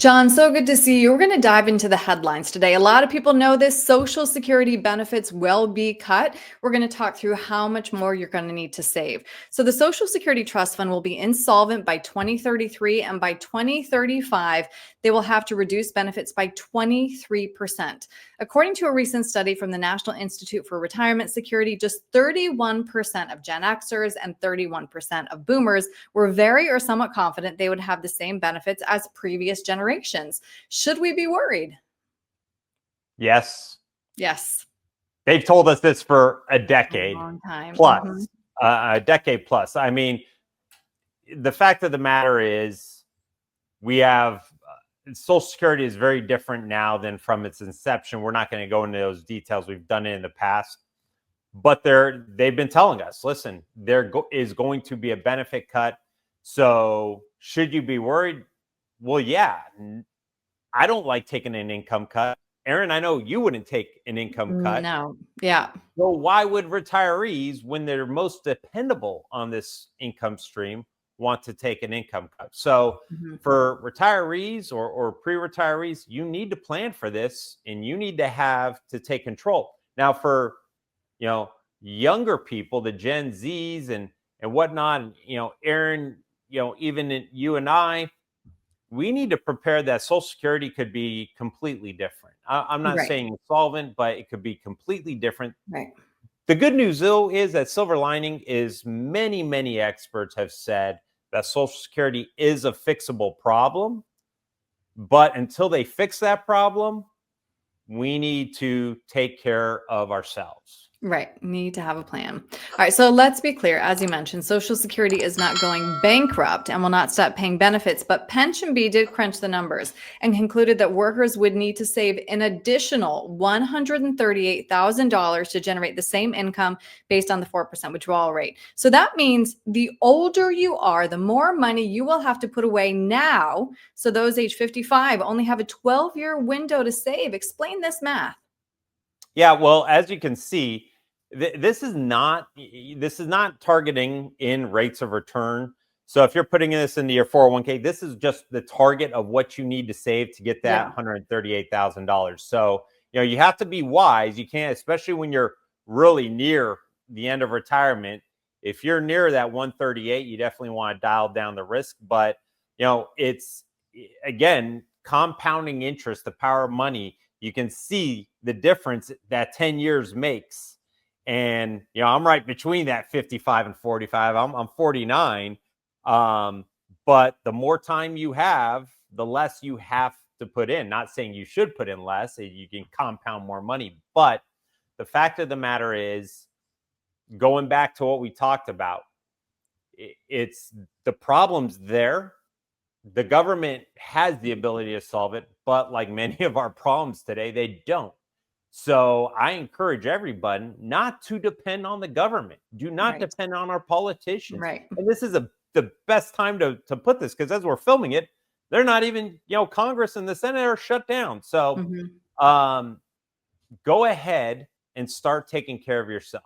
John, so good to see you. We're going to dive into the headlines today. A lot of people know this. Social Security benefits will be cut. We're going to talk through how much more you're going to need to save. So, the Social Security Trust Fund will be insolvent by 2033, and by 2035, they will have to reduce benefits by 23%. According to a recent study from the National Institute for Retirement Security, just 31% of Gen Xers and 31% of boomers were very or somewhat confident they would have the same benefits as previous generations. Should we be worried? Yes. Yes. They've told us this for a A decade long time. plus, a decade plus. I mean, the fact of the matter is we have Social Security is very different now than from its inception. We're not going to go into those details. We've done it in the past, but they've been telling us, listen, there is going to be a benefit cut. So should you be worried? Well, yeah, I don't like taking an income cut. Aaron, I know you wouldn't take an income cut. No. Yeah. So why would retirees, when they're most dependable on this income stream, want to take an income cut? So for retirees or pre-retirees, you need to plan for this and you need to have to take control. Now for, younger people, the Gen Zs and whatnot, Aaron, even you and I, we need to prepare that Social Security could be completely different. I'm not saying insolvent, but it could be completely different. Right. The good news, though, is that silver lining is many, many experts have said that Social Security is a fixable problem. But until they fix that problem, we need to take care of ourselves. Right. Need to have a plan. All right. So let's be clear. As you mentioned, Social Security is not going bankrupt and will not stop paying benefits. But PensionBee did crunch the numbers and concluded that workers would need to save an additional $138,000 to generate the same income based on the 4% withdrawal rate. So that means the older you are, the more money you will have to put away now. So those age 55 only have a 12-year window to save. Explain this math. Yeah. Well, as you can see, this is not targeting in rates of return. So if you're putting this into your 401k, this is just the target of what you need to save to get that $138,000. So, you have to be wise. You can't, especially when you're really near the end of retirement. If you're near that 138, you definitely want to dial down the risk. But, it's, again, compounding interest, the power of money. You can see the difference that 10 years makes. And, I'm right between that 55 and 45. I'm 49. But the more time you have, the less you have to put in. Not saying you should put in less, you can compound more money. But the fact of the matter is, going back to what we talked about, it's the problem's there. The government has the ability to solve it, but like many of our problems today, they don't. So I encourage everybody not to depend on the government. Do not depend on our politicians. Right. And this is the best time to put this, because as we're filming it, they're not even, Congress and the Senate are shut down. So go ahead and start taking care of yourself.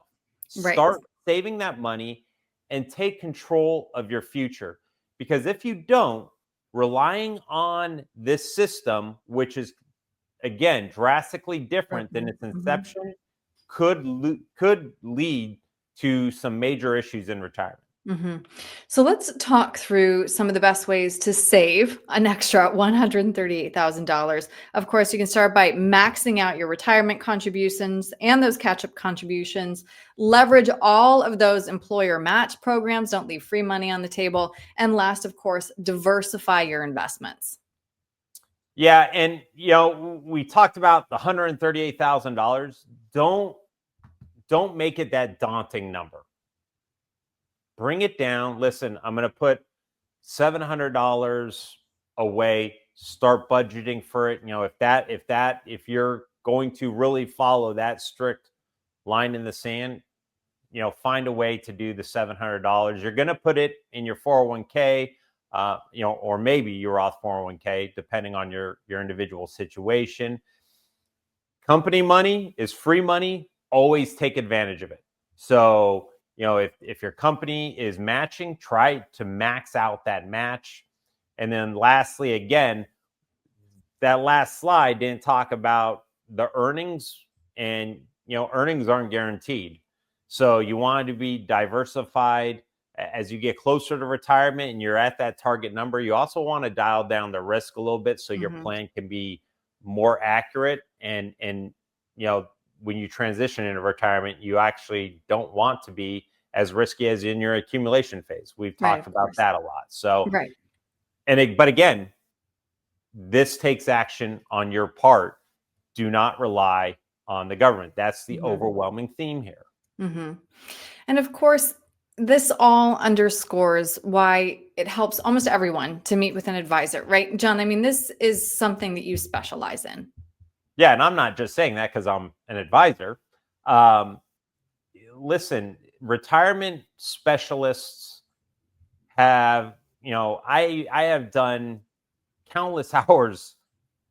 Start saving that money and take control of your future. Because if you don't, relying on this system, which is, again, drastically different than its inception, could lead to some major issues in retirement. So let's talk through some of the best ways to save an extra $138,000. Of course, you can start by maxing out your retirement contributions and those catch-up contributions. Leverage all of those employer match programs. Don't leave free money on the table. And last, of course, diversify your investments. Yeah, and we talked about the $138,000. Don't make it that daunting number. Bring it down. Listen, I'm going to put $700 away. Start budgeting for it. If you're going to really follow that strict line in the sand, find a way to do the $700. You're going to put it in your 401k, or maybe your Roth 401k, depending on your individual situation. Company money is free money. Always take advantage of it. So, if your company is matching, try to max out that match. And then lastly, again, that last slide didn't talk about the earnings, and earnings aren't guaranteed. So you want to be diversified as you get closer to retirement and you're at that target number. You also want to dial down the risk a little bit so your Hmm. plan can be more accurate. And when you transition into retirement, you actually don't want to be as risky as in your accumulation phase. We've Right, talked of about course. that a lot. So, Right. but again, this takes action on your part. Do not rely on the government. That's the Hmm. overwhelming theme here. Hmm. And of course, this all underscores why it helps almost everyone to meet with an advisor, right? John, I mean, this is something that you specialize in. Yeah, and I'm not just saying that because I'm an advisor. Um, Listen, retirement specialists have, I have done countless hours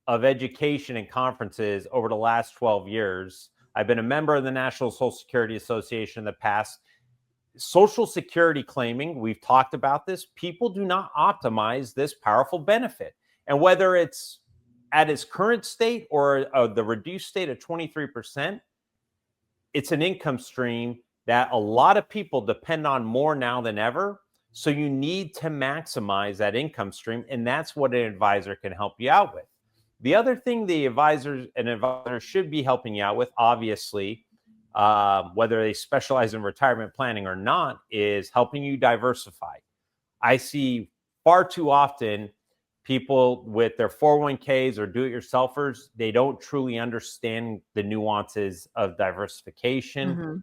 of education and conferences over the last 12 years. I've been a member of the National Social Security Association in the past. Social Security claiming, we've talked about this, people do not optimize this powerful benefit. And whether it's at its current state or the reduced state of 23%, it's an income stream that a lot of people depend on more now than ever. So you need to maximize that income stream. And that's what an advisor can help you out with. The other thing an advisor should be helping you out with, obviously, whether they specialize in retirement planning or not, is helping you diversify. I see far too often people with their 401ks or do-it-yourselfers, they don't truly understand the nuances of diversification. Hmm.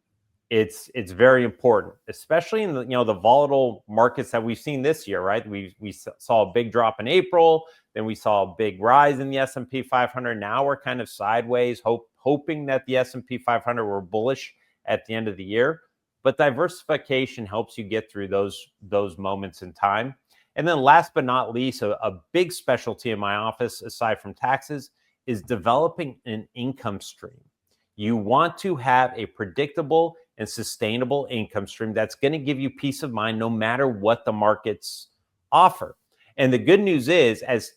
It's very important, especially in the volatile markets that we've seen this year, right? We saw a big drop in April, then we saw a big rise in the S&P 500. Now we're kind of sideways, hoping that the S&P 500 were bullish at the end of the year. But diversification helps you get through those moments in time. And then last but not least, a big specialty in my office, aside from taxes, is developing an income stream. You want to have a predictable and sustainable income stream that's going to give you peace of mind no matter what the markets offer. And the good news is, as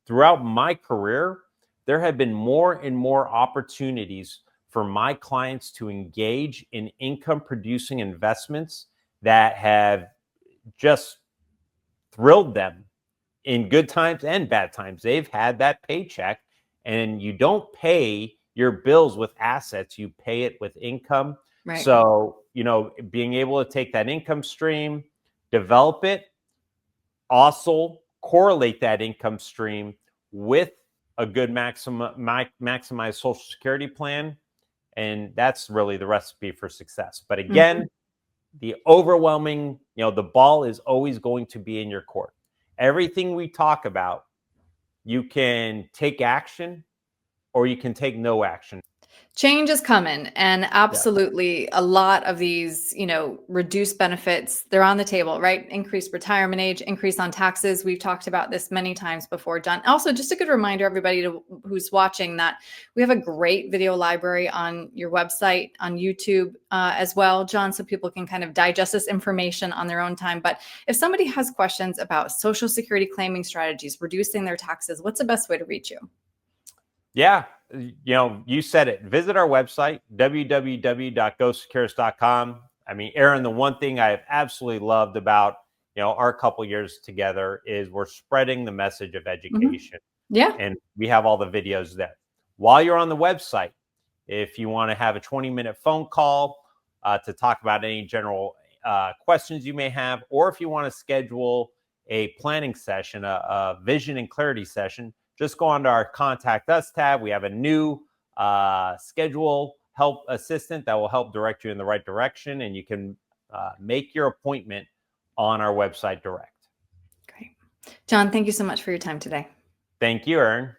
throughout my career, there have been more and more opportunities for my clients to engage in income producing investments that have just thrilled them in good times and bad times. They've had that paycheck, and you don't pay your bills with assets, you pay it with income. Right. So, being able to take that income stream, develop it, also correlate that income stream with a good maximized Social Security plan. And that's really the recipe for success. But Hmm. again, the overwhelming, the ball is always going to be in your court. Everything we talk about, you can take action or you can take no action. Change is coming, and Yeah. absolutely a lot of these, reduced benefits, they're on the table, right? Increased retirement age, increase on taxes. We've talked about this many times before, John. Also, just a good reminder, everybody who's watching, that we have a great video library on your website, on YouTube as well, John, so people can kind of digest this information on their own time. But if somebody has questions about Social Security claiming strategies, reducing their taxes, what's the best way to reach you? Yeah. You said it. Visit our website, www.ghostsecures.com. I mean, Aaron, the one thing I have absolutely loved about, our couple years together is we're spreading the message of Hmm. education, Yeah. and we have all the videos there. While you're on the website, if you want to have a 20-minute phone call to talk about any general questions you may have, or if you want to schedule a planning session, a vision and clarity session, just go onto our Contact Us tab. We have a new schedule help assistant that will help direct you in the right direction, and you can make your appointment on our website direct. Great. John, thank you so much for your time today. Thank you, Erin.